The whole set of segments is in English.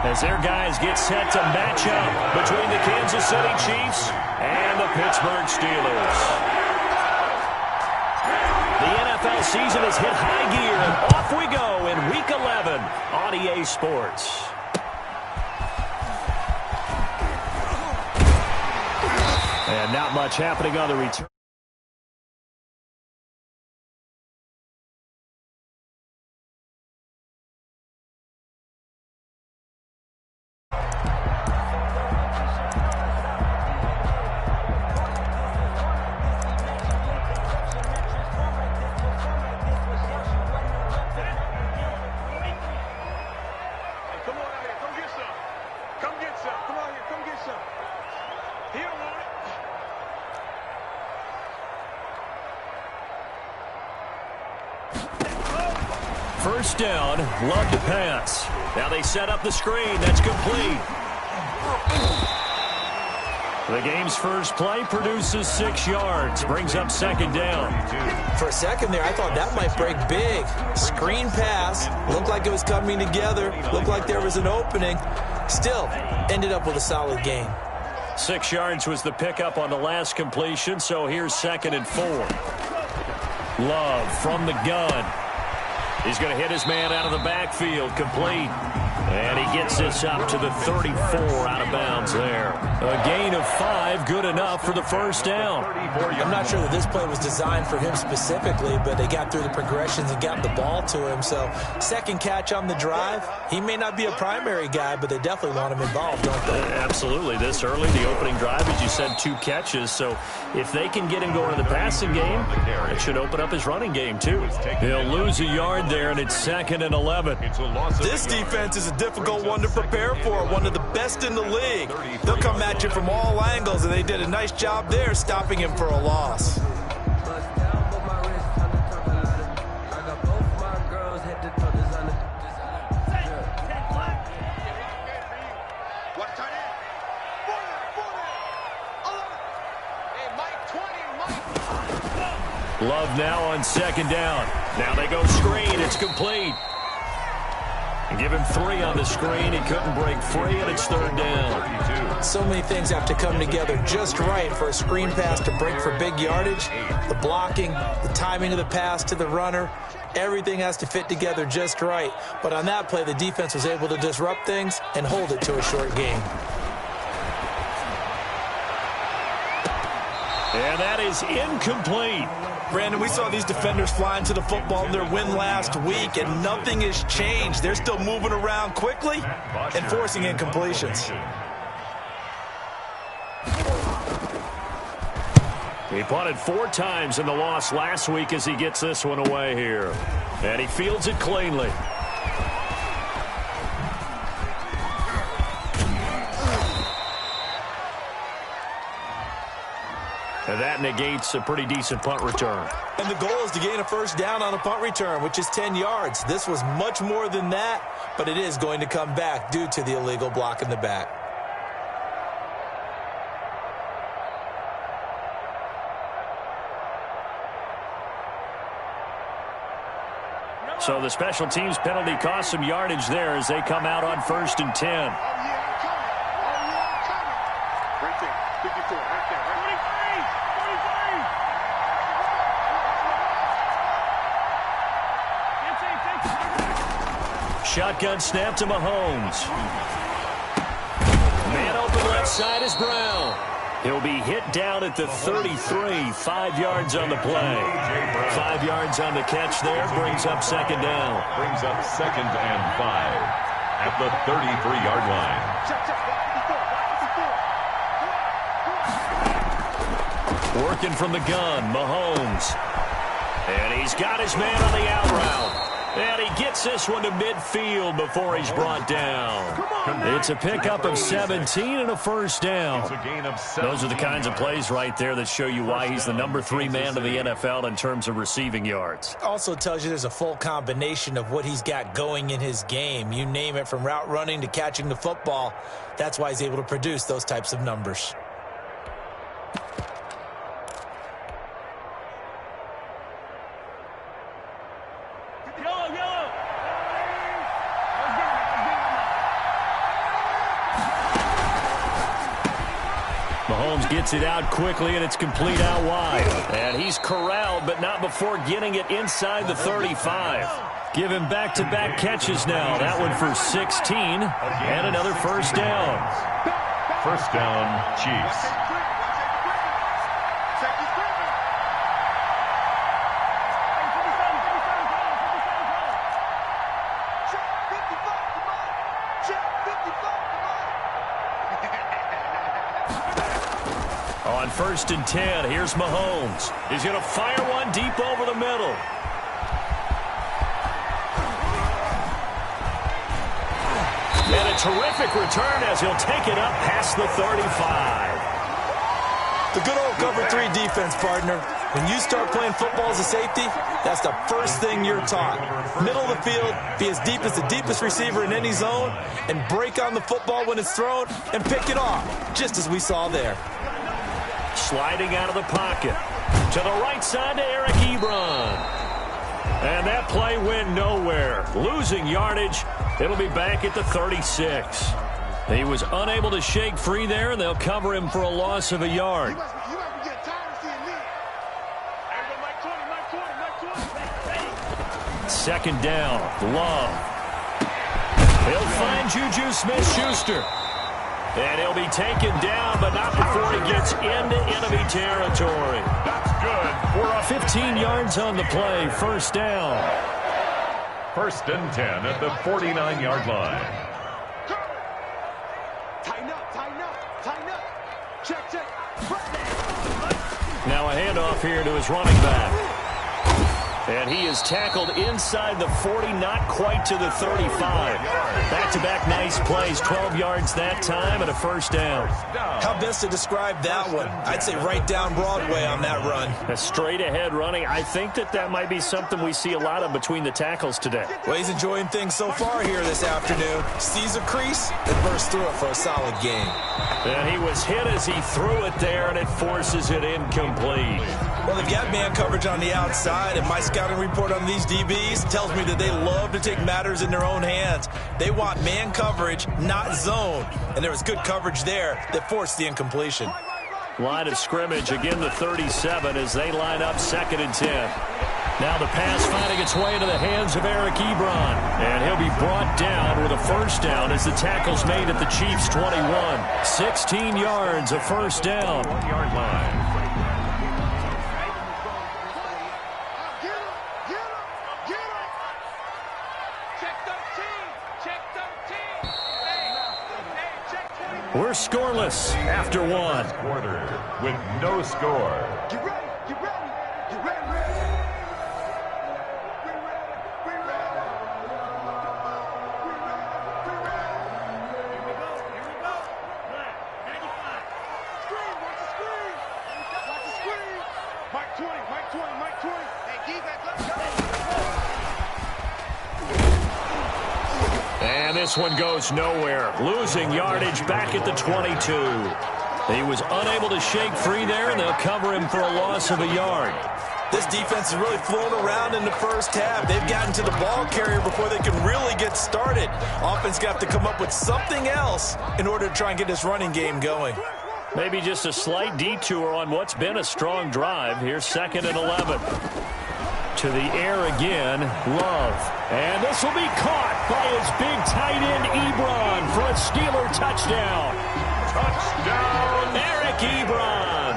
as their guys get set to match up between the Kansas City Chiefs and the Pittsburgh Steelers. The NFL season has hit high gear, and off we go in Week 11 on EA Sports. And not much happening on the return. First down, Love to pass. Now they set up the screen. That's complete. The game's first play produces 6 yards. Brings up second down. For a second there, I thought that might break big. Screen pass. Looked like it was coming together. Looked like there was an opening. Still, ended up with a solid gain. 6 yards was the pickup on the last completion, so here's 2nd and 4. Love from the gun. He's going to hit his man out of the backfield, complete. And he gets this up to the 34, out of bounds there. A gain of 5, good enough for the first down. I'm not sure that this play was designed for him specifically, but they got through the progressions and got the ball to him. So, second catch on the drive. He may not be a primary guy, but they definitely want him involved, don't they? Absolutely. This early, the opening drive, as you said, 2 catches. So, if they can get him going in the passing game, it should open up his running game, too. He'll lose a yard there, and it's 2nd and 11. This defense is a difficult one to prepare for, one of the best in the league. They'll come at you from all angles, and they did a nice job there stopping him for a loss. Love now on 2nd down. Now they go screen. It's complete. And give him 3 on the screen. He couldn't break free, and it's 3rd down. So many things have to come together just right for a screen pass to break for big yardage. The blocking, the timing of the pass to the runner, everything has to fit together just right. But on that play, the defense was able to disrupt things and hold it to a short gain. And that is incomplete. Brandon, we saw these defenders flying to the football in their win last week, and nothing has changed. They're still moving around quickly and forcing incompletions. He punted 4 times in the loss last week as he gets this one away here. And he fields it cleanly. And that negates a pretty decent punt return. And the goal is to gain a first down on a punt return, which is 10 yards. This was much more than that, but it is going to come back due to the illegal block in the back. So the special teams penalty cost some yardage there as they come out on 1st and 10. Shotgun snap to Mahomes. Man open left side is Brown. He'll be hit down at the 33. 5 yards on the play. 5 yards on the catch there. Brings up 2nd down. Brings up 2nd and 5 at the 33-yard line. Working from the gun, Mahomes. And he's got his man on the out route. And he gets this one to midfield before he's brought down. It's a pickup of 17 and a first down. Those are the kinds of plays right there that show you why he's the number 3 man to the NFL in terms of receiving yards. Also tells you there's a full combination of what he's got going in his game. You name it, from route running to catching the football. That's why he's able to produce those types of numbers. Mahomes gets it out quickly, and it's complete out wide. And he's corralled, but not before getting it inside the 35. Give him back-to-back catches now. That one for 16, and another first down. First down, Chiefs. On 1st and 10, here's Mahomes. He's going to fire one deep over the middle. And a terrific return as he'll take it up past the 35. The good old cover 3 defense, partner. When you start playing football as a safety, that's the first thing you're taught. Middle of the field, be as deep as the deepest receiver in any zone, and break on the football when it's thrown and pick it off, just as we saw there. Sliding out of the pocket. To the right side to Eric Ebron. And that play went nowhere. Losing yardage. It'll be back at the 36. He was unable to shake free there, and they'll cover him for a loss of a yard. Second down. Love. He'll find Juju Smith-Schuster. And he'll be taken down, but not before he gets into enemy territory. That's good. For a 15 yards on the play. First down. First and 10 at the 49-yard line. Tighten up, tighten up, tighten up. Check, check. Now a handoff here to his running back. And he is tackled inside the 40, not quite to the 35. Back-to-back nice plays, 12 yards that time and a first down. How best to describe that one? I'd say right down Broadway on that run. A straight-ahead running. I think that might be something we see a lot of between the tackles today. Well, he's enjoying things so far here this afternoon. Sees a crease and bursts through it for a solid gain. And he was hit as he threw it there, and it forces it incomplete. Well, they've got man coverage on the outside, and my scouting report on these DBs tells me that they love to take matters in their own hands. They want man coverage, not zone. And there was good coverage there that forced the incompletion. Line of scrimmage, again the 37 as they line up 2nd and 10. Now the pass finding its way into the hands of Eric Ebron. And he'll be brought down with a first down as the tackle's made at the Chiefs' 21. 16 yards, a first down. 1-yard line. We're scoreless after one. Quarter with no score. Get ready, get ready, get ready. Mike 20, Mike 20, Mike 20. Hey, defense, let's go. And this one goes nowhere. Losing yardage back at the 22. He was unable to shake free there, and they'll cover him for a loss of a yard. This defense has really flown around in the first half. They've gotten to the ball carrier before they can really get started. Offense got to come up with something else in order to try and get this running game going. Maybe just a slight detour on what's been a strong drive. Here's 2nd and 11. To the air again, Love. And this will be caught by his big tight end, Ebron, for a Steeler touchdown. Touchdown! Eric Ebron.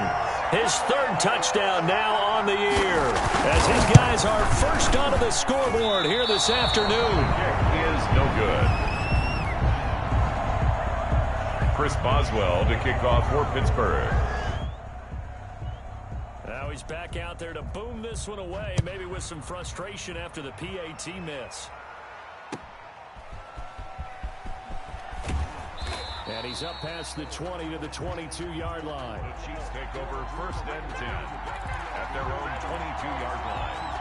His 3rd touchdown now on the year. As his guys are first onto the scoreboard here this afternoon. Kick is no good. Chris Boswell to kick off for Pittsburgh. Now he's back out there to boom this one away, maybe with some frustration after the PAT miss. And he's up past the 20 to the 22-yard line. The Chiefs take over 1st and 10 at their own 22-yard line.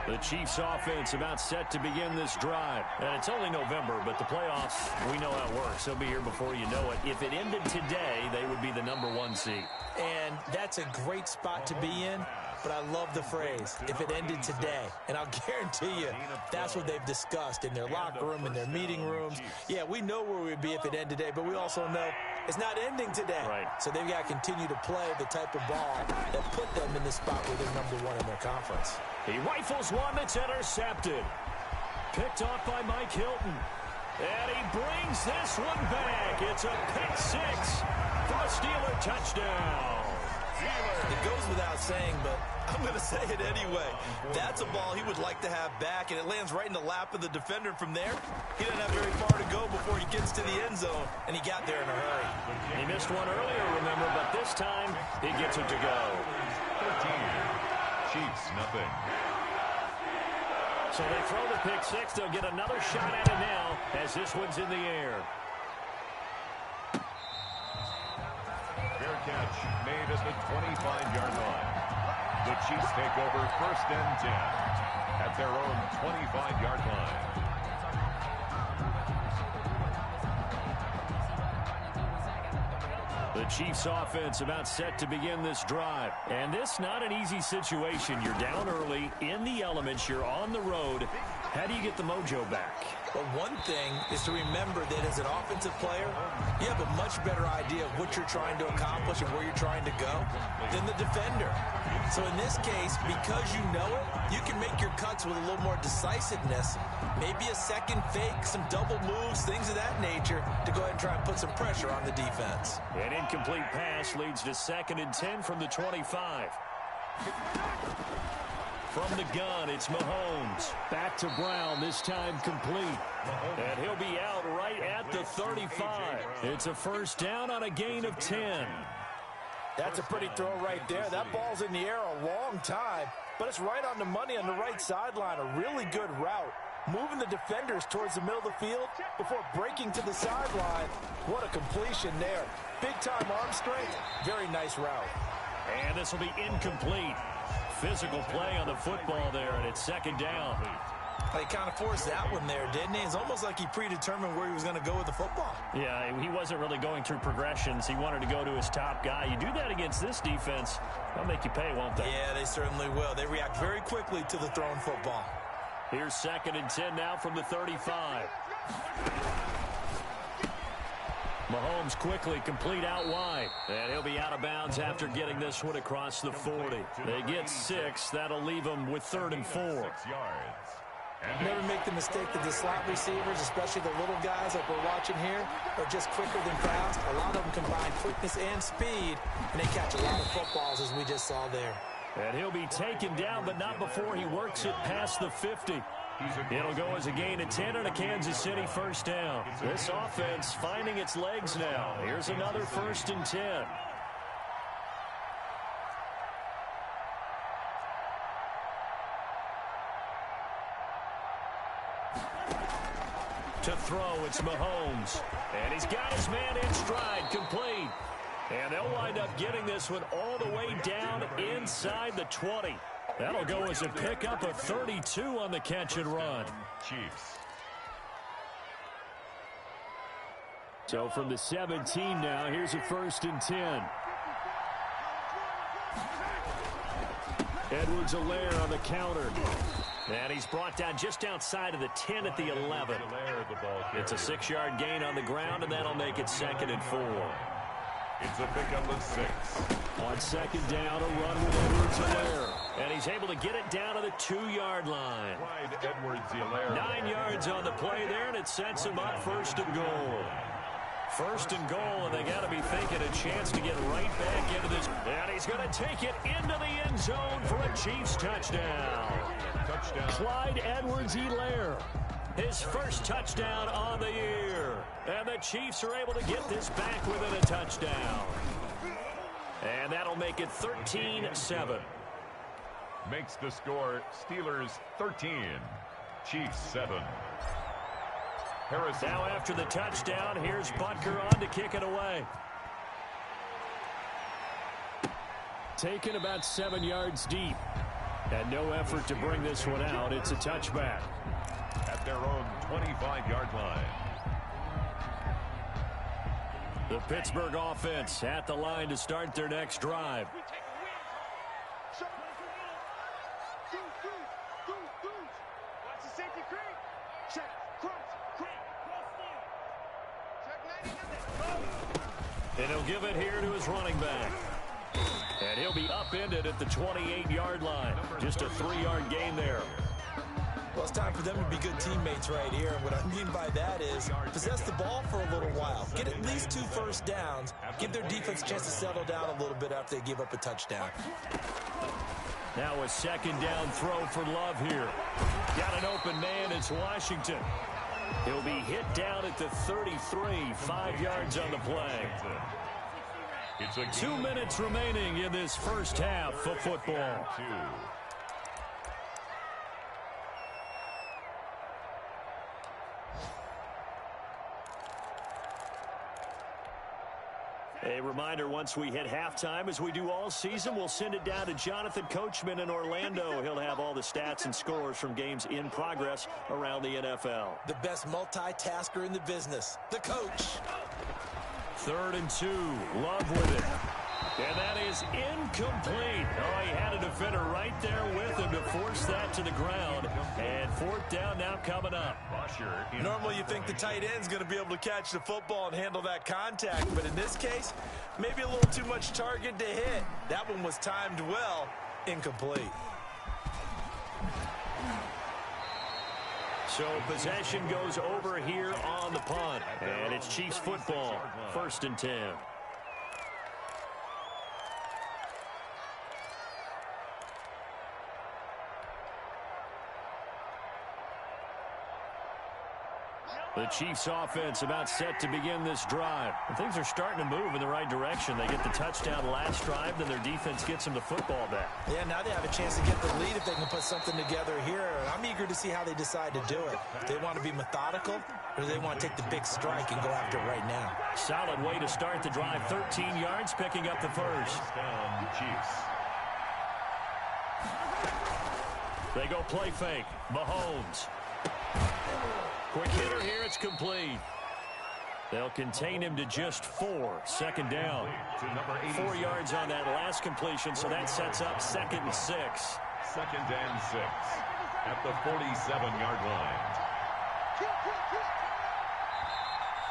The Chiefs offense about set to begin this drive. And it's only November, but the playoffs, we know how it works. They'll be here before you know it. If it ended today, they would be the #1 seed. And that's a great spot to be in. but I love the phrase, if it ended today. And I'll guarantee you that's what they've discussed in their locker room, in their meeting rooms. Yeah, we know where we'd be if it ended today, but we also know it's not ending today. Right. So they've got to continue to play the type of ball that put them in the spot where they're #1 in their conference. He rifles one that's intercepted. Picked off by Mike Hilton. And he brings this one back. It's a pick six for a Steeler touchdown. It goes without saying, but I'm going to say it anyway. That's a ball he would like to have back, and it lands right in the lap of the defender. From there, he doesn't have very far to go before he gets to the end zone, and he got there in a hurry. He missed one earlier, remember, but this time he gets it to go. 13. Chiefs, nothing. So they throw the pick six. They'll get another shot at it now as this one's in the air. Fair catch made at the 25-yard line. The Chiefs take over 1st and 10 at their own 25-yard line. The Chiefs offense about set to begin this drive. And this not an easy situation. You're down early, in the elements, you're on the road. How do you get the mojo back? Well, one thing is to remember that as an offensive player, you have a much better idea of what you're trying to accomplish and where you're trying to go than the defender. So in this case, because you know it, you can make your cuts with a little more decisiveness. Maybe a second fake, some double moves, things of that nature to go ahead and try and put some pressure on the defense. An incomplete pass leads to 2nd and 10 from the 25. From the gun, it's Mahomes. Back to Brown, this time complete. And he'll be out right at the 35. It's a first down on a gain of 10. That's a pretty throw right there. That ball's in the air a long time, but it's right on the money on the right sideline. A really good route. Moving the defenders towards the middle of the field before breaking to the sideline. What a completion there. Big-time arm strength. Very nice route. And this will be incomplete. Physical play on the football there, and it's 2nd down. He kind of forced that one there, didn't he? It's almost like he predetermined where he was going to go with the football. Yeah, he wasn't really going through progressions. He wanted to go to his top guy. You do that against this defense, they'll make you pay, won't they? Yeah, they certainly will. They react very quickly to the thrown football. Here's 2nd and 10 now from the 35. Mahomes quickly complete out wide. And he'll be out of bounds after getting this one across the 40. They get 6. That'll leave them with 3rd and 4. 6 yards. Never make the mistake that the slot receivers, especially the little guys like we're watching here, are just quicker than fast. A lot of them combine quickness and speed, and they catch a lot of footballs, as we just saw there. And he'll be taken down, but not before he works it past the 50. It'll go as a gain of 10 and a Kansas City first down. This offense finding its legs now. Here's another 1st and 10. To throw, it's Mahomes. And he's got his man in stride, complete. And they'll wind up getting this one all the way down inside the 20. That'll go as a pickup of 32 on the catch and run. Chiefs. So from the 17 now, here's a 1st and 10. Edwards-Helaire on the counter. And he's brought down just outside of the 10 at the 11. It's a 6-yard gain on the ground, and that'll make it 2nd and 4. It's a pickup of 6. On 2nd down, a run with Edwards-Helaire. And he's able to get it down to the 2-yard line. Clyde Edwards-Helaire. 9 yards on the play there, and it sets him up 1st and goal. 1st and goal, and they got to be thinking a chance to get right back into this. And he's going to take it into the end zone for a Chiefs touchdown. Touchdown. Clyde Edwards-Helaire. His first touchdown on the year. And the Chiefs are able to get this back within a touchdown. And that'll make it 13-7. Makes the score Steelers 13, Chiefs 7. Harrison. Now after the touchdown, here's Butker on to kick it away. Taken about 7 yards deep. And no effort to bring this one out. It's a touchback. At their own 25-yard line. The Pittsburgh offense at the line to start their next drive. And he'll give it here to his running back. And he'll be upended at the 28-yard line. Just a 3-yard gain there. Well, it's time for them to be good teammates right here. And what I mean by that is possess the ball for a little while. Get at least 2 first downs. Give their defense a chance to settle down a little bit after they give up a touchdown. Now a second down throw for Love here. Got an open man. It's Washington. He'll be hit down at the 33. 5 yards on the play. 2 minutes remaining in this first half of football. A reminder, once we hit halftime, as we do all season, we'll send it down to Jonathan Coachman in Orlando. He'll have all the stats and scores from games in progress around the NFL. The best multitasker in the business, the coach. 3rd and 2. Love with it. And that is incomplete. Oh, he had a defender right there with him to force that to the ground. And 4th down now coming up. Normally you think the tight end's going to be able to catch the football and handle that contact. But in this case, maybe a little too much target to hit. That one was timed well. Incomplete. So possession goes over here on the punt. And it's Chiefs football. 1st and 10. The Chiefs offense about set to begin this drive. And things are starting to move in the right direction. They get the touchdown last drive, then their defense gets them the football back. Yeah, now they have a chance to get the lead if they can put something together here. I'm eager to see how they decide to do it. Do they want to be methodical, or do they want to take the big strike and go after it right now? Solid way to start the drive. 13 yards, picking up the first. Down, Chiefs. They go play fake. Mahomes. Quick hitter here, it's complete. They'll contain him to just 4. 2nd down. 4 yards on that last completion, so that sets up 2nd and 6. 2nd and 6 at the 47-yard line.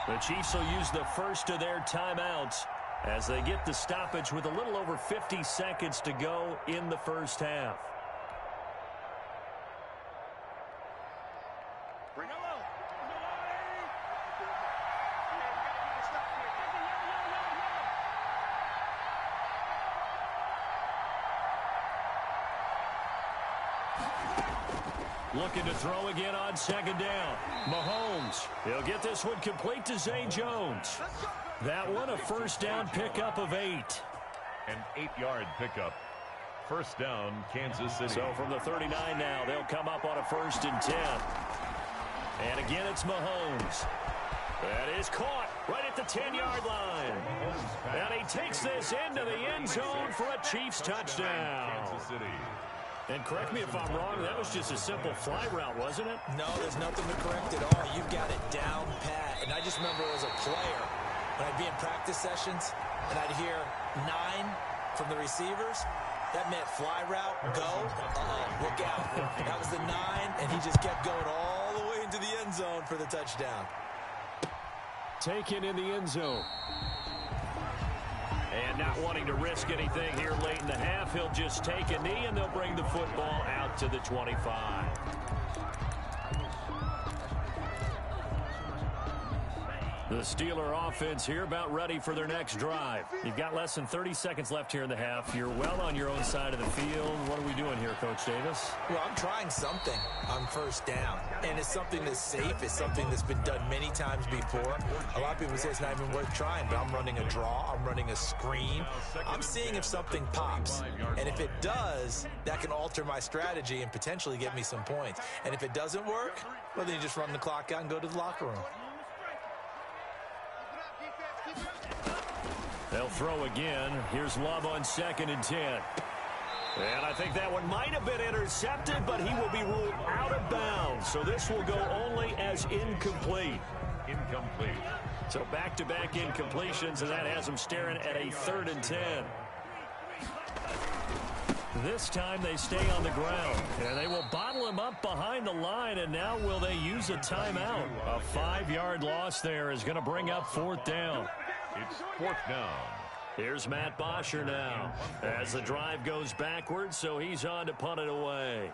The Chiefs will use the first of their timeouts as they get the stoppage with a little over 50 seconds to go in the first half. Looking to throw again on 2nd down. Mahomes. He'll get this one complete to Zay Jones. That one a first down pickup of 8. An 8-yard pickup. First down, Kansas City. So from the 39 now, they'll come up on a 1st and 10. And again, it's Mahomes. That is caught right at the 10-yard line. And he takes this into the end zone for a Chiefs touchdown. Kansas City. And correct me if I'm wrong, that was just a simple fly route, wasn't it? No, there's nothing to correct at all. You've got it down pat. And I just remember as a player, when I'd be in practice sessions, and I'd hear 9 from the receivers, that meant fly route, go, look out. That was the 9, and he just kept going all the way into the end zone for the touchdown. Taken in the end zone. And not wanting to risk anything here late in the half, he'll just take a knee, and they'll bring the football out to the 25. The Steeler offense here about ready for their next drive. You've got less than 30 seconds left here in the half. You're well on your own side of the field. What are we doing here, Coach Davis? Well, I'm trying something on 1st down. And it's something that's safe. It's something that's been done many times before. A lot of people say it's not even worth trying, but I'm running a draw. I'm running a screen. I'm seeing if something pops. And if it does, that can alter my strategy and potentially get me some points. And if it doesn't work, well, then you just run the clock out and go to the locker room. They'll throw again. Here's Love on 2nd and 10. And I think that one might have been intercepted, but he will be ruled out of bounds. So this will go only as incomplete. Incomplete. So back-to-back incompletions, and that has him staring at a 3rd and 10. This time they stay on the ground, and they will bottle him up behind the line, and now will they use a timeout? A 5-yard loss there is going to bring up 4th down. It's 4th down. Here's Matt Bosher now as the drive goes backwards, so he's on to punt it away.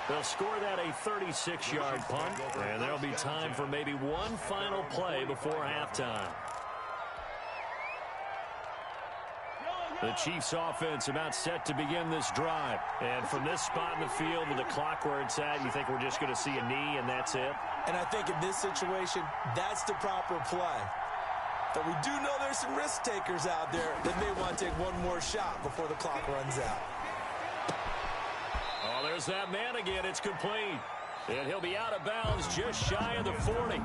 They'll score that a 36-yard punt, and there'll be time for maybe one final play before halftime. The Chiefs offense about set to begin this drive. And from this spot in the field with the clock where it's at, you think we're just going to see a knee and that's it? And I think in this situation, that's the proper play. But we do know there's some risk takers out there that may want to take one more shot before the clock runs out. Oh, there's that man again. It's complete. And he'll be out of bounds just shy of the 40.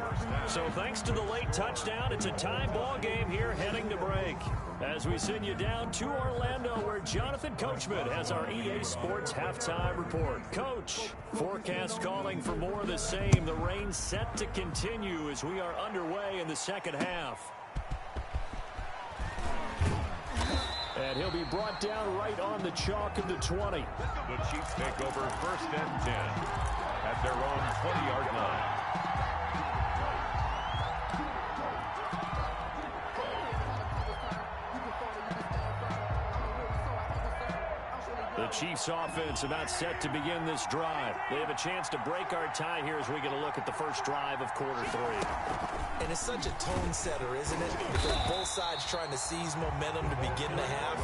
So thanks to the late touchdown, it's a tie ball game here heading to break. As we send you down to Orlando, where Jonathan Coachman has our EA Sports halftime report. Coach, forecast calling for more of the same. The rain set to continue as we are underway in the second half. And he'll be brought down right on the chalk of the 20. The Chiefs take over 1st and 10 at their own 20-yard line. The Chiefs offense about set to begin this drive. They have a chance to break our tie here as we get a look at the first drive of quarter 3. And it's such a tone setter, isn't it? Because both sides trying to seize momentum to begin the half.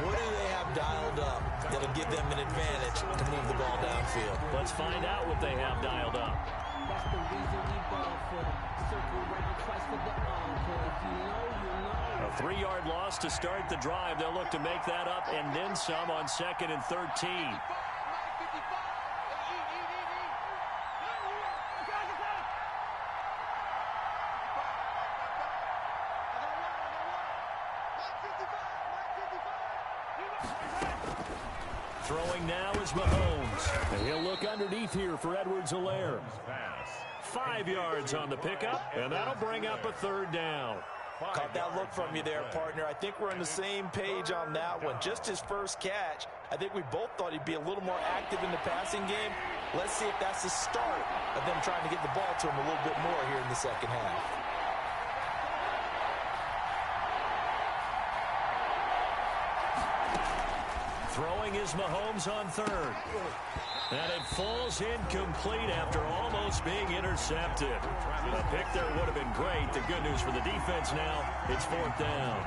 What do they have dialed up that'll give them an advantage to move the ball downfield? Let's find out what they have dialed up. That's the reason we ball for the circle round twice for the encore. If you know, you know. A 3-yard loss to start the drive. They'll look to make that up and then some on 2nd and 13. Throwing now is Mahomes. And he'll look underneath here for Edwards-Helaire. 5 yards on the pickup, and that'll bring up a 3rd down. Caught that look from you there, partner. I think we're on the same page on that one. Just his first catch. I think we both thought he'd be a little more active in the passing game. Let's see if that's the start of them trying to get the ball to him a little bit more here in the second half. Throwing is Mahomes on 3rd. And it falls incomplete after almost being intercepted. A pick there would have been great. The good news for the defense now, it's 4th down.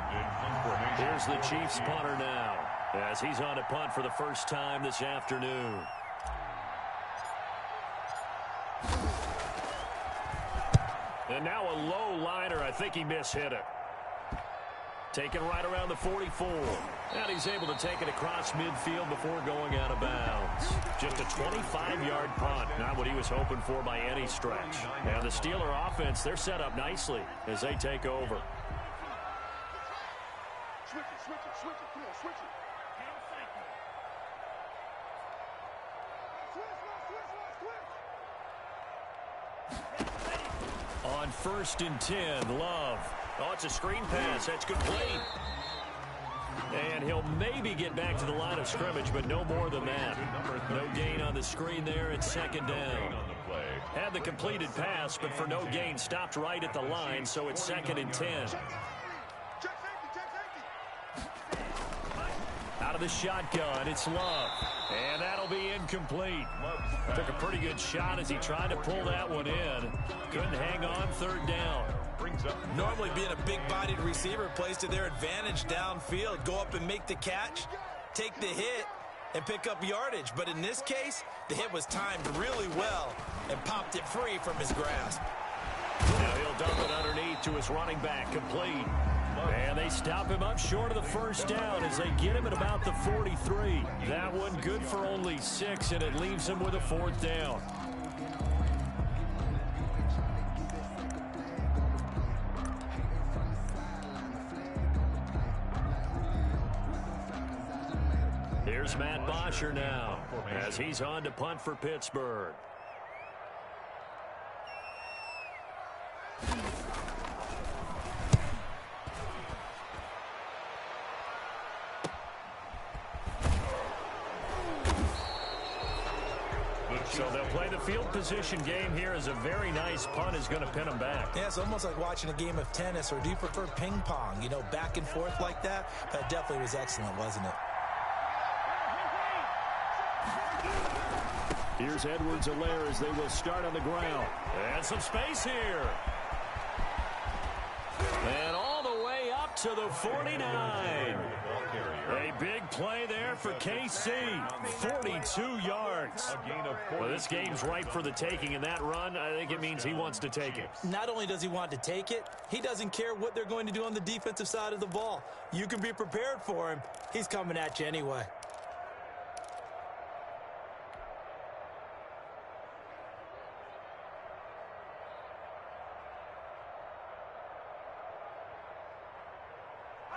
Here's the Chiefs punter now as he's on a punt for the first time this afternoon. And now a low liner. I think he mishit it. Taken right around the 44. And he's able to take it across midfield before going out of bounds. Just a 25-yard punt. Not what he was hoping for by any stretch. And the Steeler offense, they're set up nicely as they take over. Switch it. Come on, switch it. On 1st and 10, Love. Oh, it's a screen pass. That's complete. And he'll maybe get back to the line of scrimmage, but no more than that. No gain on the screen there. It's 2nd down. Had the completed pass, but for no gain, stopped right at the line, so it's 2nd and 10. Out of the shotgun, it's Love. And that'll be incomplete. Took a pretty good shot as he tried to pull that one in. Couldn't hang on, 3rd down. Normally being a big-bodied receiver plays to their advantage downfield. Go up and make the catch, take the hit, and pick up yardage. But in this case, the hit was timed really well and popped it free from his grasp. Now he'll dump it underneath to his running back, complete. And they stop him up short of the 1st down as they get him at about the 43. That one good for only 6, and it leaves him with a 4th down. Here's Matt Bosher now as he's on to punt for Pittsburgh. So they'll play the field position game here as a very nice punt is going to pin them back. Yeah, it's almost like watching a game of tennis, or do you prefer ping pong? You know, back and forth like that? That definitely was excellent, wasn't it? Here's Edwards-Helaire as they will start on the ground. And some space here. And all the way up to the 49. A big play there for KC. 42 yards. Well, this game's ripe for the taking, and that run, I think it means he wants to take it. Not only does he want to take it, he doesn't care what they're going to do on the defensive side of the ball. You can be prepared for him. He's coming at you anyway.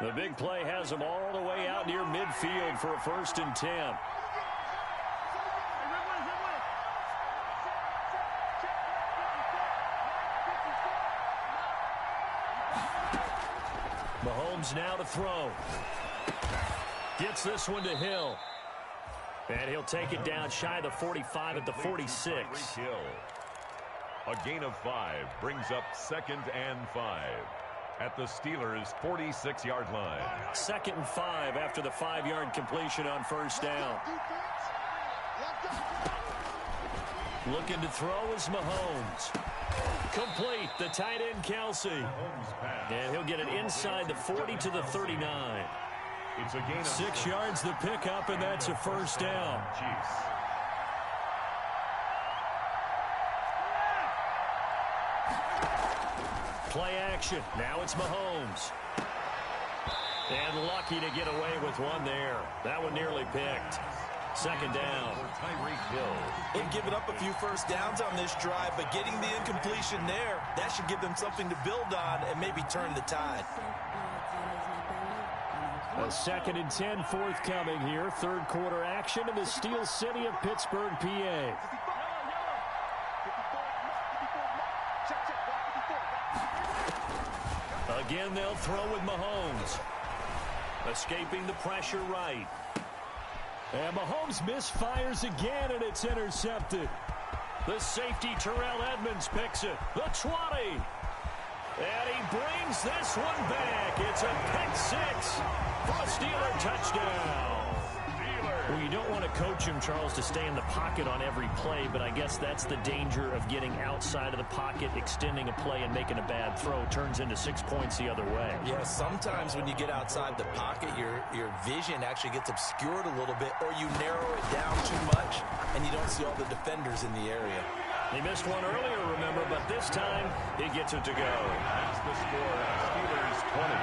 The big play has them all the way out near midfield for a 1st and 10. Mahomes now to throw. Gets this one to Hill. And he'll take it down shy of the 45 at the 46. A gain of 5 brings up 2nd and 5. At the Steelers' 46-yard line. 2nd and 5 after the 5-yard completion on 1st down. Looking to throw is Mahomes. Complete, the tight end Kelsey. And he'll get it inside the 40 to the 39. It's a gain of 6 yards the pickup, and that's a 1st down. Chiefs. Play action. Now it's Mahomes. And lucky to get away with one there. That one nearly picked. 2nd down. They've given up a few 1st downs on this drive, but getting the incompletion there, that should give them something to build on and maybe turn the tide. A 2nd and 10 forthcoming here. 3rd quarter action in the Steel City of Pittsburgh, PA. Again, they'll throw with Mahomes. Escaping the pressure right. And Mahomes misfires again, and it's intercepted. The safety, Terrell Edmonds, picks it. The 20. And he brings this one back. It's a pick 6 for a Steeler touchdown. Well, you don't want to coach him, Charles, to stay in the pocket on every play, but I guess that's the danger of getting outside of the pocket, extending a play, and making a bad throw. Turns into 6 points the other way. Yeah, sometimes when you get outside the pocket, your vision actually gets obscured a little bit, or you narrow it down too much, and you don't see all the defenders in the area. He missed one earlier, remember, but this time he gets it to go. That's the score. Steelers 20,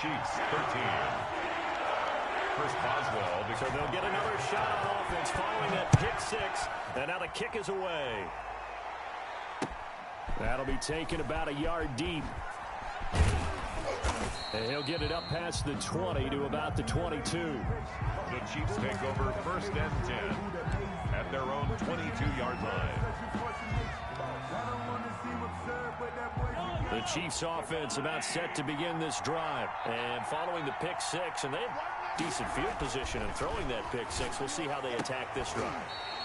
Chiefs 13. First Boswell. So they'll get another shot on offense following that pick 6, and now the kick is away. That'll be taken about a yard deep. And he'll get it up past the 20 to about the 22. The Chiefs take over 1st and 10 at their own 22-yard line. The Chiefs offense about set to begin this drive. And following the pick 6, and they have decent field position and throwing that pick 6. We'll see how they attack this drive.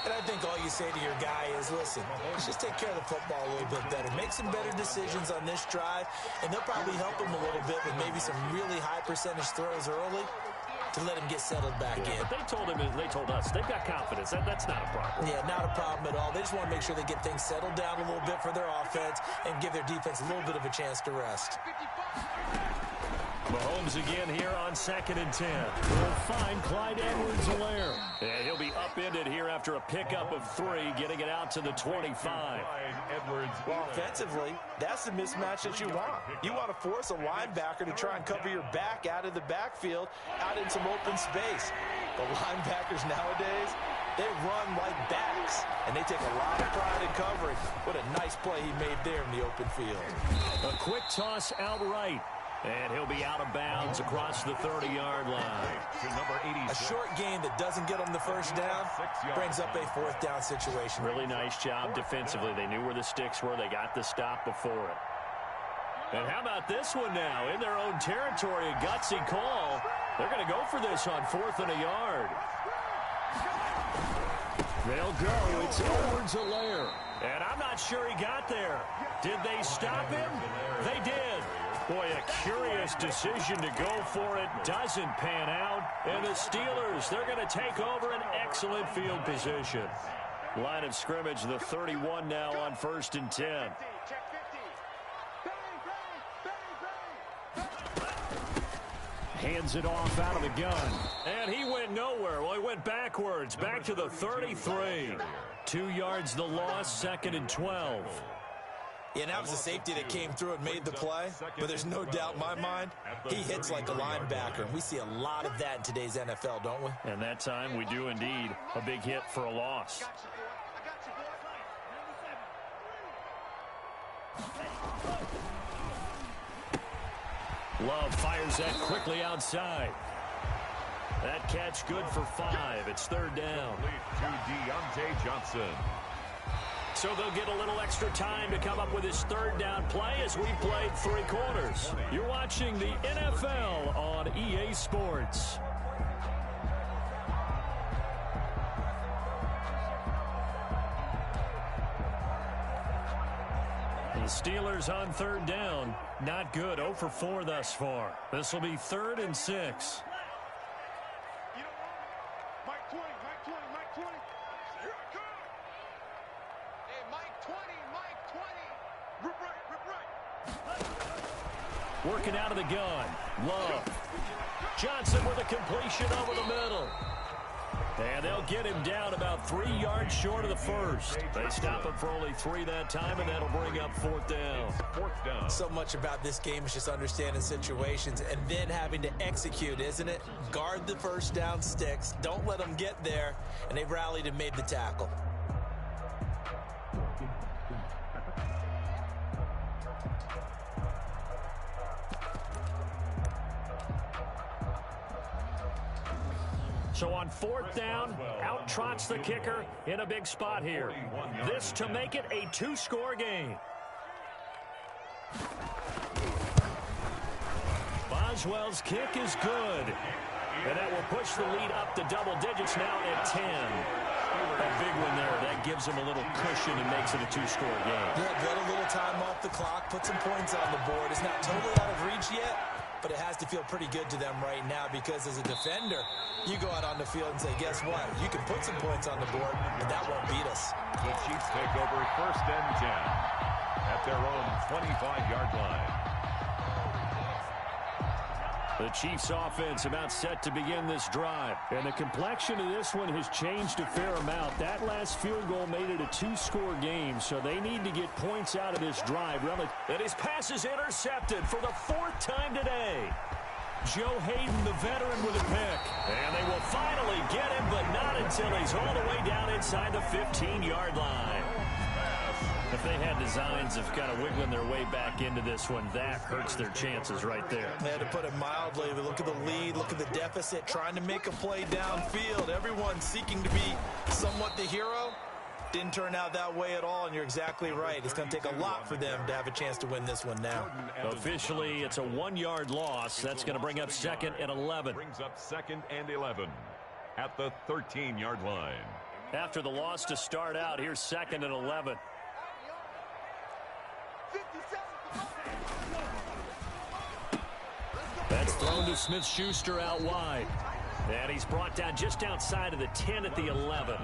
And I think all you say to your guy is, listen, let's just take care of the football a little bit better. Make some better decisions on this drive, and they'll probably help him a little bit with maybe some really high percentage throws early to let him get settled back in. But they told us they've got confidence. That's not a problem. Yeah, not a problem at all. They just want to make sure they get things settled down a little bit for their offense and give their defense a little bit of a chance to rest. Mahomes again here on 2nd and 10. Will find Clyde Edwards-Helaire. And he'll be upended here after a pickup of 3, getting it out to the 25. Well, offensively, that's the mismatch that you want. You want to force a linebacker to try and cover your back out of the backfield, out in some open space. The linebackers nowadays, they run like backs, and they take a lot of pride in covering. What a nice play he made there in the open field. A quick toss outright. And he'll be out of bounds across the 30-yard line. A short gain that doesn't get him the 1st down brings up a 4th down situation. Really nice job defensively. They knew where the sticks were. They got the stop before it. And how about this one now? In their own territory, a gutsy call. They're going to go for this on 4th and a yard. They'll go. It's Edwards-Helaire. And I'm not sure he got there. Did they stop him? They did. Boy, a curious decision to go for it. Doesn't pan out. And the Steelers, they're going to take over an excellent field position. Line of scrimmage, the 31 now on 1st and 10. Hands it off out of the gun. And he went nowhere. Well, he went backwards. Back to the 33. 2 yards the loss, 2nd and 12. Yeah, and that was a safety that came through and made the play. But there's no doubt in my mind, he hits like a linebacker. And we see a lot of that in today's NFL, don't we? And that time we do indeed. A big hit for a loss. Love fires that quickly outside. That catch good for 5. It's 3rd down. To Deontay Johnson. So they'll get a little extra time to come up with his 3rd down play as we played 3 quarters. You're watching the NFL on EA Sports. The Steelers on 3rd down. Not good. 0 for 4 thus far. This will be 3rd and 6. Mike 20, Mike 20, Mike 20. Here I come. Hey, Mike 20, Mike 20. Rip right. Working out of the gun. Love. Johnson with a completion over the middle. And they'll get him down about 3 yards short of the first. They stop him for only 3 that time, and that'll bring up 4th down. 4th down. So much about this game is just understanding situations and then having to execute, isn't it? Guard the first down sticks. Don't let them get there. And they've rallied and made the tackle. So on 4th down, out trots the kicker in a big spot here. This to make it a 2-score game. Boswell's kick is good. And that will push the lead up to double digits now at 10. A big one there. That gives him a little cushion and makes it a 2-score game. Yeah, get a little time off the clock, put some points on the board. It's not totally out of reach yet, but it has to feel pretty good to them right now because as a defender, you go out on the field and say, guess what? You can put some points on the board, but that won't beat us. The Chiefs take over 1st and 10 at their own 25-yard line. The Chiefs offense about set to begin this drive. And the complexion of this one has changed a fair amount. That last field goal made it a 2-score game, so they need to get points out of this drive. And his pass is intercepted for the 4th time today. Joe Hayden, the veteran, with a pick. And they will finally get him, but not until he's all the way down inside the 15-yard line. If they had designs of kind of wiggling their way back into this one, that hurts their chances right there. They had to put it mildly. Look at the lead, look at the deficit, trying to make a play downfield. Everyone seeking to be somewhat the hero. Didn't turn out that way at all, and you're exactly right. It's going to take a lot for them to have a chance to win this one now. Officially, it's a 1-yard loss. That's going to bring up 2nd and 11. Brings up 2nd and 11 at the 13-yard line. After the loss to start out, here's 2nd and 11. That's thrown to Smith-Schuster out wide. And he's brought down just outside of the 10 at the 11.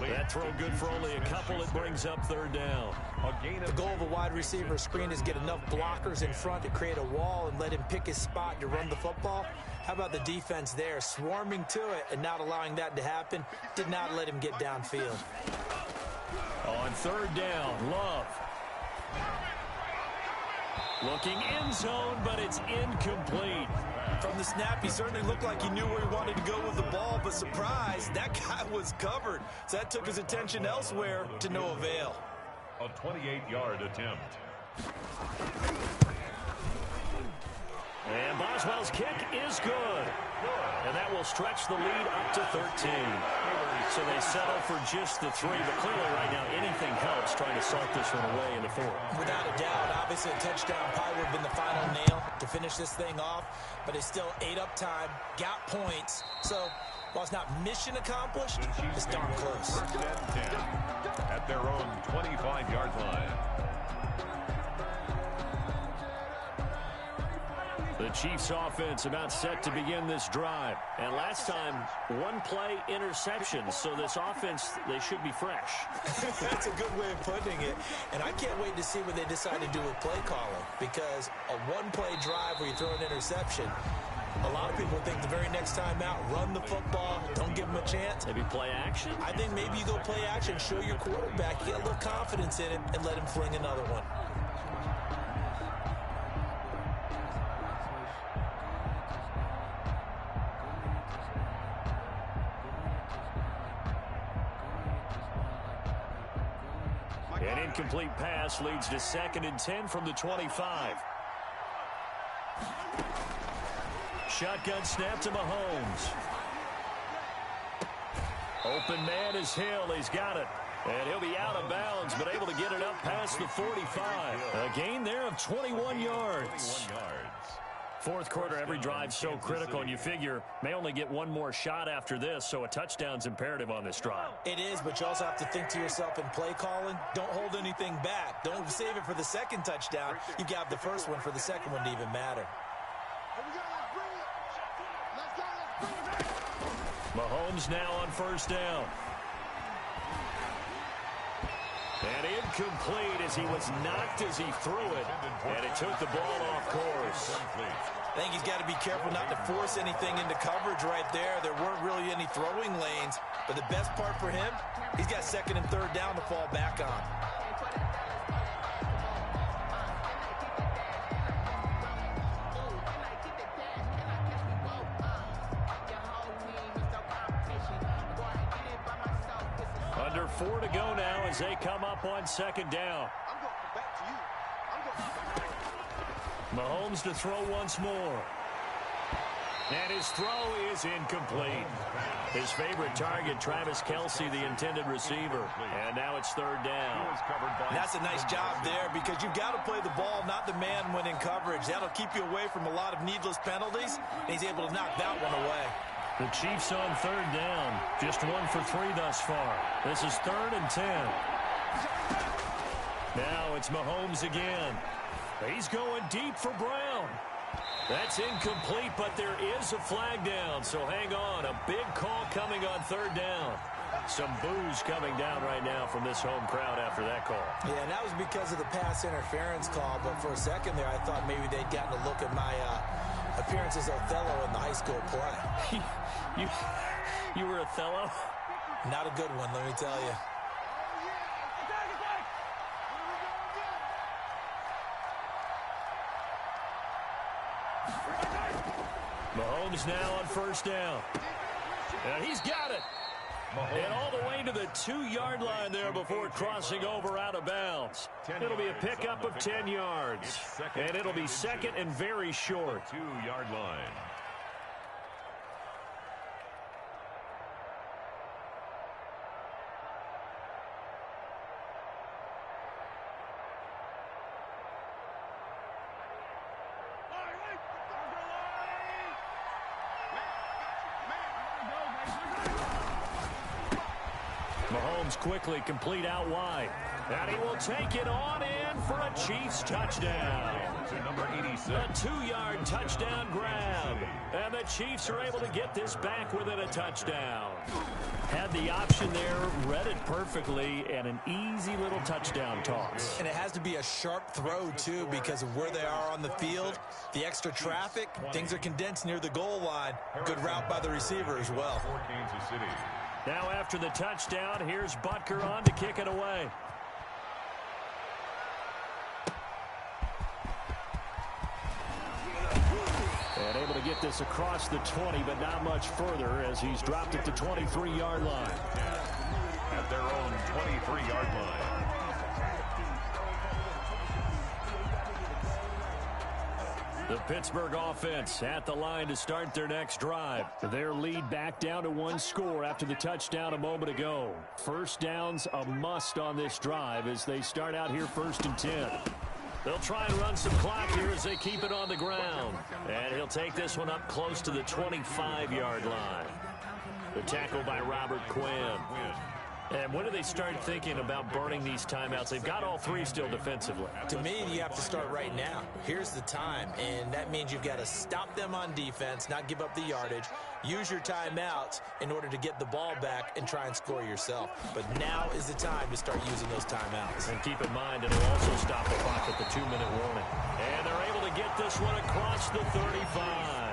That throw good for only a couple. It brings up 3rd down. The goal of a wide receiver screen is get enough blockers in front to create a wall and let him pick his spot to run the football. How about the defense there, swarming to it and not allowing that to happen? Did not let him get downfield. On 3rd down, Love. Looking end zone, but it's incomplete. From the snap, he certainly looked like he knew where he wanted to go with the ball, but surprise, that guy was covered. So that took his attention elsewhere to no avail. A 28-yard attempt. And Boswell's kick is good. And that will stretch the lead up to 13. So they settle for just the 3, but clearly right now anything helps trying to salt this one away in the 4th. Without a doubt, obviously a touchdown probably would have been the final nail to finish this thing off, but it's still 8 up time, got points. So While it's not mission accomplished, it's darn close. First and 10 at their own 25-yard line. The Chiefs offense about set to begin this drive. And last time, one play interception. So this offense, they should be fresh. That's a good way of putting it. And I can't wait to see what they decide to do with play calling. Because a one-play drive where you throw an interception, a lot of people think the very next time out, run the football, don't give them a chance. Maybe play action? I think maybe you go play action, show your quarterback, get a little confidence in him, and let him fling another one. An incomplete pass leads to 2nd and 10 from the 25. Shotgun snap to Mahomes. Open man is Hill. He's got it. And he'll be out of bounds, but able to get it up past the 45. A gain there of 21 yards. Fourth quarter, every drive's so critical, and you figure may only get one more shot after this, so a touchdown's imperative on this drive. It is, but you also have to think to yourself in play calling, don't hold anything back. Don't save it for the second touchdown. You got the first one for the second one to even matter. Mahomes now on first down. And incomplete as he was knocked as he threw it. And it took the ball off course. I think he's got to be careful not to force anything into coverage right there. There weren't really any throwing lanes. But the best part for him, he's got 2nd and 3rd down to fall back on. Under 4 to go now as they come up on 2nd down. Mahomes to throw once more. And his throw is incomplete. His favorite target, Travis Kelce, the intended receiver. And now it's 3rd down. That's a nice job there because you've got to play the ball, not the man when in coverage. That'll keep you away from a lot of needless penalties. And he's able to knock that one away. The Chiefs on 3rd down. Just 1 for 3 thus far. This is 3rd and 10. Now it's Mahomes again. He's going deep for Brown. That's incomplete, but there is a flag down, so hang on. A big call coming on 3rd down. Some boos coming down right now from this home crowd after that call. Yeah, and that was because of the pass interference call, but for a second there I thought maybe they'd gotten a look at my appearance as Othello in the high school play. You were Othello? Not a good one, let me tell you. Mahomes now on 1st down. And he's got it. And all the way to the 2-yard line there before crossing over out of bounds. It'll be a pickup of 10 yards. And it'll be 2nd and very short. 2-yard line. Mahomes quickly complete out wide. And he will take it on in for a Chiefs touchdown. To number 86. A 2-yard touchdown grab. And the Chiefs are able to get this back within a touchdown. Had the option there, read it perfectly, and an easy little touchdown toss. And it has to be a sharp throw, too, because of where they are on the field. The extra traffic, things are condensed near the goal line. Good route by the receiver as well. Kansas City. Now after the touchdown, here's Butker on to kick it away. And able to get this across the 20, but not much further as he's dropped it to 23-yard line. At their own 23-yard line. The Pittsburgh offense at the line to start their next drive. Their lead back down to 1 score after the touchdown a moment ago. First down's a must on this drive as they start out here 1st and 10. They'll try and run some clock here as they keep it on the ground. And he'll take this one up close to the 25-yard line. The tackle by Robert Quinn. And when do they start thinking about burning these timeouts? They've got all three still defensively. To me, you have to start right now. Here's the time, and that means you've got to stop them on defense, not give up the yardage, use your timeouts in order to get the ball back and try and score yourself. But now is the time to start using those timeouts. And keep in mind, it'll also stop the clock at the 2-minute warning. And they're able to get this one across the 35.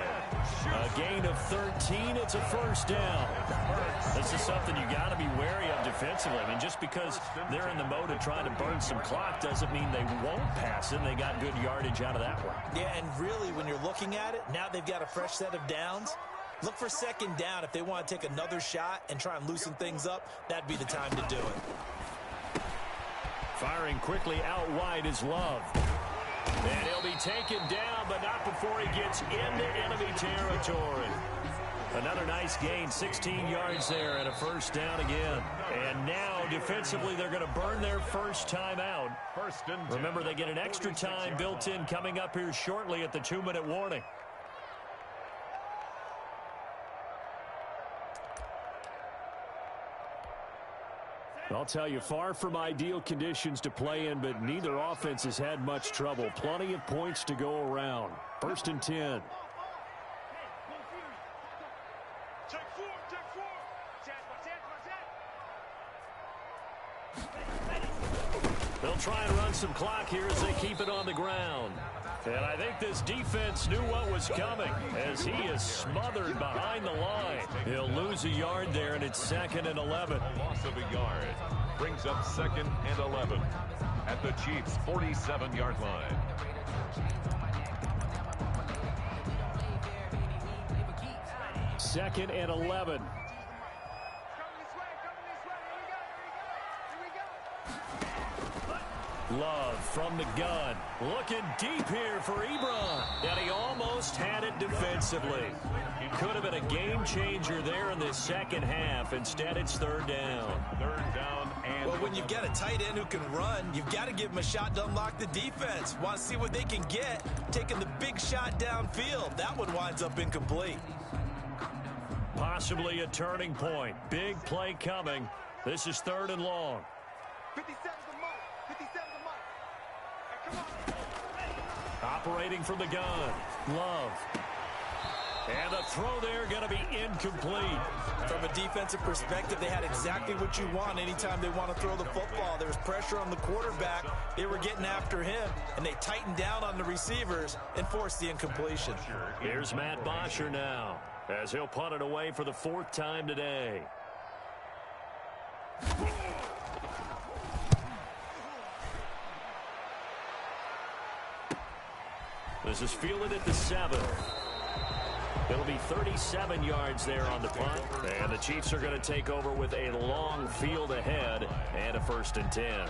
A gain of 13. It's a first down. This is something you got to be wary of defensively. I mean, just because they're in the mode of trying to burn some clock doesn't mean they won't pass it. They got good yardage out of that one. Yeah, and really, when you're looking at it, now they've got a fresh set of downs. Look for second down. If they want to take another shot and try and loosen things up, that'd be the time to do it. Firing quickly out wide is Love. And he'll be taken down, but not before he gets into enemy territory. Another nice gain, 16 yards there, and a first down again. And now, defensively, they're going to burn their first time out. Remember, they get an extra time built in coming up here shortly at the 2-minute warning. I'll tell you, far from ideal conditions to play in, but neither offense has had much trouble. Plenty of points to go around. 1st and 10. They'll try and run some clock here as they keep it on the ground. And I think this defense knew what was coming as he is smothered behind the line. He'll lose a yard there, and it's 2nd and 11. Loss of a yard brings up 2nd and 11 at the Chiefs' 47-yard line. Second and 11. Love from the gun. Looking deep here for Ebron. And he almost had it defensively. Could have been a game changer there in this second half. Instead, it's 3rd down. 3rd down and... Well, when you've got a tight end who can run, you've got to give him a shot to unlock the defense. Want to see what they can get. Taking the big shot downfield. That one winds up incomplete. Possibly a turning point. Big play coming. This is 3rd and long. 57's the mark. 57's the mark. Hey, come on. Operating from the gun. Love. And the throw there going to be incomplete. From a defensive perspective, they had exactly what you want anytime they want to throw the football. There was pressure on the quarterback. They were getting after him, and they tightened down on the receivers and forced the incompletion. Here's Matt Bosher now as he'll punt it away for the 4th time today. This is fielded at the 7. It'll be 37 yards there on the punt. And the Chiefs are going to take over with a long field ahead and a 1st and 10.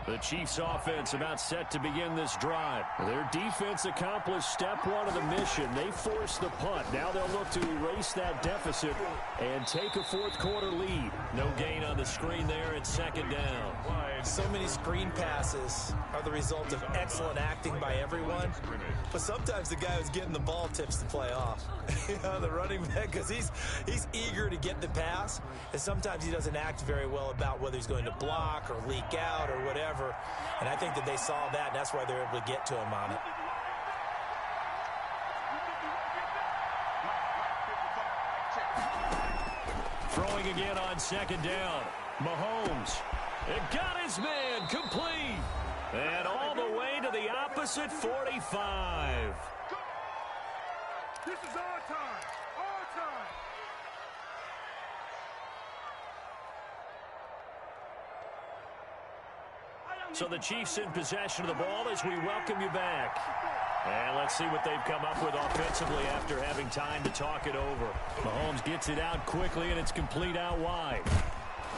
The Chiefs offense about set to begin this drive. Their defense accomplished step 1 of the mission. They forced the punt. Now they'll look to erase that deficit and take a 4th quarter lead. No gain on the screen there. It's 2nd down. So many screen passes are the result of excellent acting by everyone. But sometimes the guy who's getting the ball tips the play off. The running back, because he's eager to get the pass. And sometimes he doesn't act very well about whether he's going to block or leak out or whatever. And I think that they saw that, and that's why they're able to get to him on it. Throwing again on 2nd down. Mahomes. It got his man complete. And all the way to the opposite 45. This is our time. Our time. So the Chiefs in possession of the ball as we welcome you back. And let's see what they've come up with offensively after having time to talk it over. Mahomes gets it out quickly, and it's complete out wide.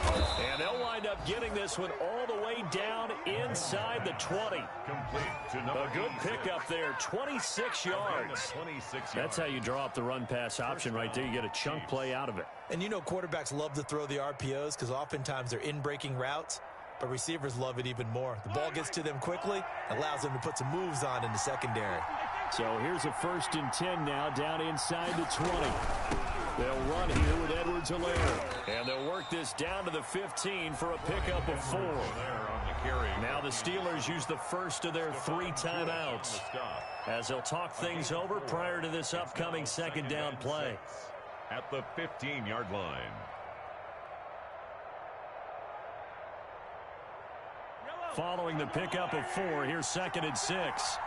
And they'll wind up getting this one all the way down inside the 20. A good pickup there, 26 yards. That's how you draw up the run-pass option right there. You get a chunk play out of it. And you know quarterbacks love to throw the RPOs because oftentimes they're in-breaking routes. but receivers love it even more. The ball gets to them quickly, allows them to put some moves on in the secondary. So here's a 1st and 10 now, down inside the 20. They'll run here with Edwards-Helaire. And they'll work this down to the 15 for a pickup of 4. Now the Steelers use the first of their 3 timeouts as they'll talk things over prior to this upcoming 2nd down play. At the 15-yard line. Following the pickup of 4, here's 2nd and 6.